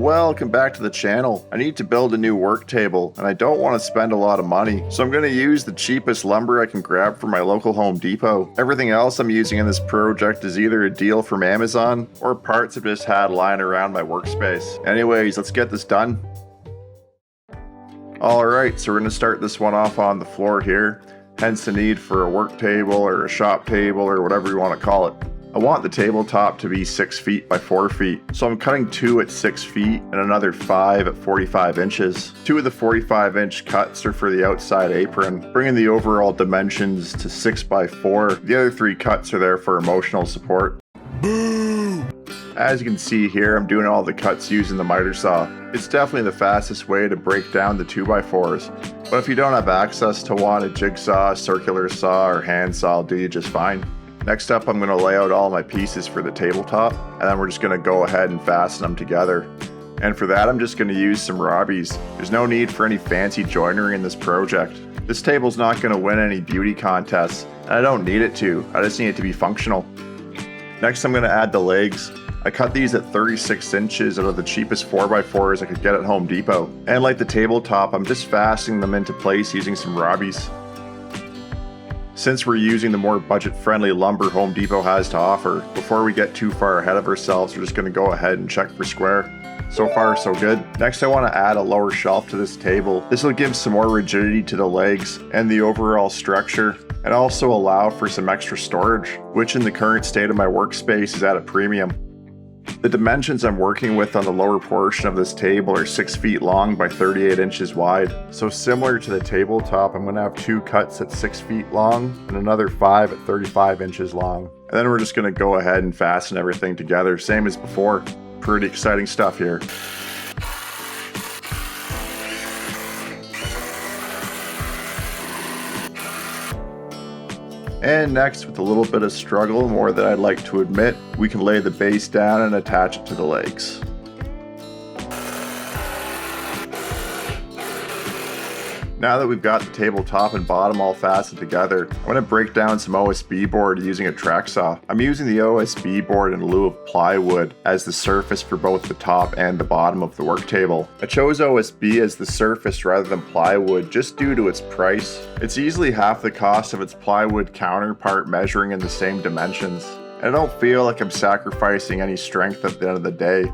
Welcome back to the channel. I need to build a new work table and I don't want to spend a lot of money, so I'm going to use the cheapest lumber I can grab from my local Home Depot. Everything else I'm using in this project is either a deal from Amazon or parts I've just had lying around my workspace. Anyways, let's get this done. Alright, so we're going to start this one off on the floor here, hence the need for a work table or a shop table or whatever you want to call it. I want the tabletop to be 6 feet by 4 feet, so I'm cutting 2 at 6 feet and another 5 at 45 inches. 2 of the 45-inch cuts are for the outside apron, bringing the overall dimensions to 6 by 4. The other 3 cuts are there for emotional support. As you can see here, I'm doing all the cuts using the miter saw. It's definitely the fastest way to break down the 2x4s, but if you don't have access to one, a jigsaw, circular saw, or hand saw will do you just fine. Next up, I'm going to lay out all my pieces for the tabletop, and then we're just going to go ahead and fasten them together. And for that, I'm just going to use some Robbies. There's no need for any fancy joinery in this project. This table's not going to win any beauty contests, and I don't need it to. I just need it to be functional. Next, I'm going to add the legs. I cut these at 36 inches out of the cheapest 4x4s I could get at Home Depot. And like the tabletop, I'm just fastening them into place using some Robbies. Since we're using the more budget-friendly lumber Home Depot has to offer, before we get too far ahead of ourselves, we're just going to go ahead and check for square. So far, so good. Next, I want to add a lower shelf to this table. This will give some more rigidity to the legs and the overall structure, and also allow for some extra storage, which in the current state of my workspace is at a premium. The dimensions I'm working with on the lower portion of this table are 6 feet long by 38 inches wide. So similar to the tabletop, I'm going to have 2 cuts at 6 feet long and another 5 at 35 inches long. And then we're just going to go ahead and fasten everything together, same as before. Pretty exciting stuff here. And next, with a little bit of struggle, more than I'd like to admit, we can lay the base down and attach it to the legs. Now that we've got the tabletop and bottom all fastened together, I'm going to break down some OSB board using a track saw. I'm using the OSB board in lieu of plywood as the surface for both the top and the bottom of the work table. I chose OSB as the surface rather than plywood just due to its price. It's easily half the cost of its plywood counterpart measuring in the same dimensions, and I don't feel like I'm sacrificing any strength at the end of the day.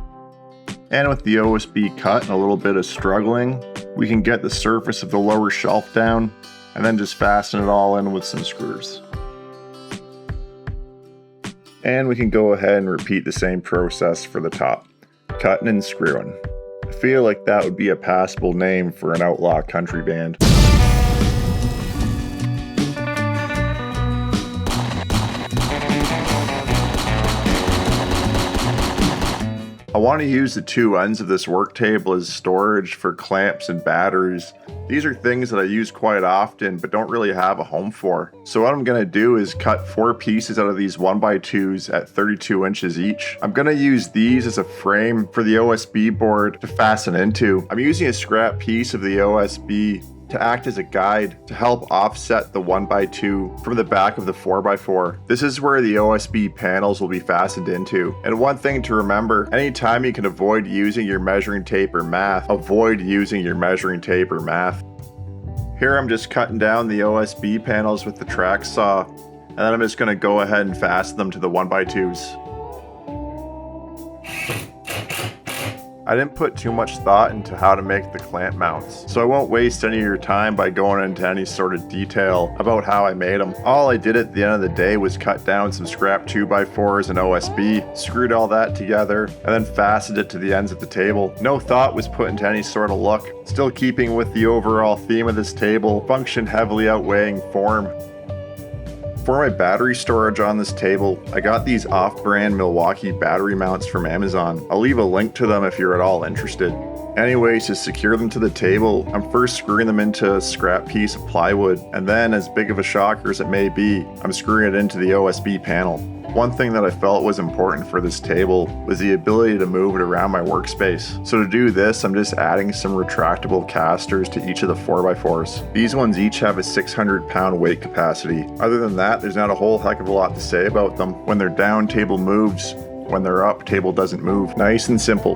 And with the OSB cut and a little bit of struggling, we can get the surface of the lower shelf down and then just fasten it all in with some screws. And we can go ahead and repeat the same process for the top, cutting and screwing. I feel like that would be a passable name for an outlaw country band. I want to use the 2 ends of this work table as storage for clamps and batteries. These are things that I use quite often but don't really have a home for. So what I'm going to do is cut 4 pieces out of these 1x2s at 32 inches each. I'm going to use these as a frame for the OSB board to fasten into. I'm using a scrap piece of the OSB to act as a guide to help offset the 1x2 from the back of the 4x4. This is where the OSB panels will be fastened into. And one thing to remember, anytime you can avoid using your measuring tape or math, avoid using your measuring tape or math. Here I'm just cutting down the OSB panels with the track saw, and then I'm just going to go ahead and fasten them to the 1x2s. I didn't put too much thought into how to make the clamp mounts, so I won't waste any of your time by going into any sort of detail about how I made them. All I did at the end of the day was cut down some scrap 2x4s and OSB, screwed all that together, and then fastened it to the ends of the table. No thought was put into any sort of look. Still keeping with the overall theme of this table, function heavily outweighing form. For my battery storage on this table, I got these off-brand Milwaukee battery mounts from Amazon. I'll leave a link to them if you're at all interested. Anyways, to secure them to the table, I'm first screwing them into a scrap piece of plywood, and then, as big of a shocker as it may be, I'm screwing it into the OSB panel. One thing that I felt was important for this table was the ability to move it around my workspace. So to do this, I'm just adding some retractable casters to each of the 4x4s. These ones each have a 600-pound weight capacity. Other than that, there's not a whole heck of a lot to say about them. When they're down, table moves. When they're up, table doesn't move. Nice and simple.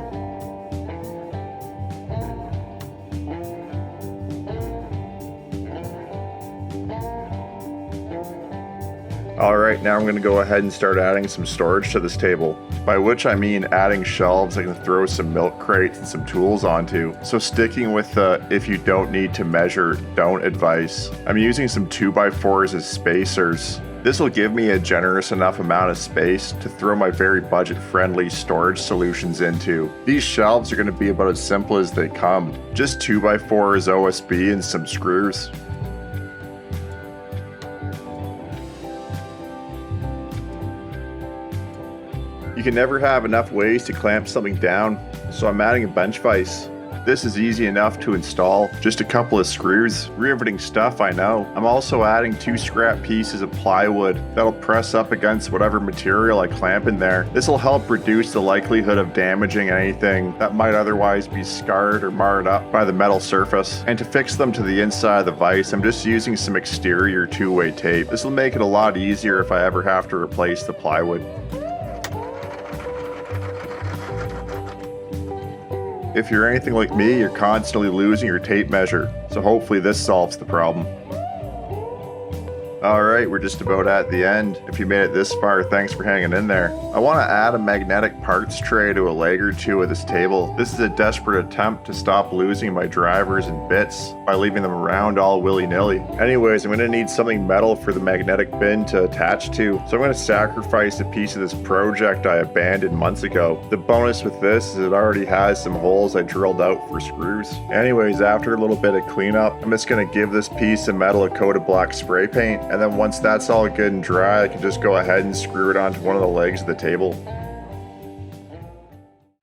Alright, now I'm going to go ahead and start adding some storage to this table, by which I mean adding shelves I can throw some milk crates and some tools onto. So sticking with the if you don't need to measure, don't advice, I'm using some 2x4s as spacers. This will give me a generous enough amount of space to throw my very budget-friendly storage solutions into. These shelves are going to be about as simple as they come, just 2x4s OSB and some screws. You can never have enough ways to clamp something down, so I'm adding a bench vise. This is easy enough to install, just a couple of screws. Riveting stuff, I know. I'm also adding 2 scrap pieces of plywood that'll press up against whatever material I clamp in there. This will help reduce the likelihood of damaging anything that might otherwise be scarred or marred up by the metal surface. And to fix them to the inside of the vise, I'm just using some exterior 2-way tape. This will make it a lot easier if I ever have to replace the plywood. If you're anything like me, you're constantly losing your tape measure, so hopefully this solves the problem. Alright, we're just about at the end. If you made it this far, thanks for hanging in there. I want to add a magnetic parts tray to a leg or two of this table. This is a desperate attempt to stop losing my drivers and bits by leaving them around all willy-nilly. Anyways, I'm going to need something metal for the magnetic bin to attach to, so I'm going to sacrifice a piece of this project I abandoned months ago. The bonus with this is it already has some holes I drilled out for screws. Anyways, after a little bit of cleanup, I'm just going to give this piece of metal a coat of black spray paint, and then once that's all good and dry, I can just go ahead and screw it onto one of the legs of the table.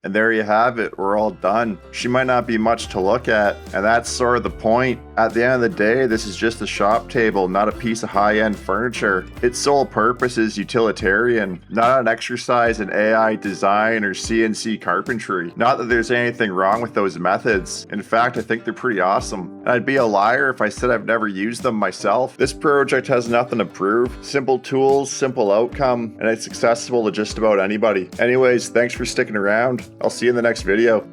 And there you have it, we're all done. She might not be much to look at, and that's sort of the point. At the end of the day, this is just a shop table, not a piece of high-end furniture. Its sole purpose is utilitarian, not an exercise in AI design or CNC carpentry. Not that there's anything wrong with those methods. In fact, I think they're pretty awesome. And I'd be a liar if I said I've never used them myself. This project has nothing to prove. Simple tools, simple outcome, and it's accessible to just about anybody. Anyways, thanks for sticking around. I'll see you in the next video.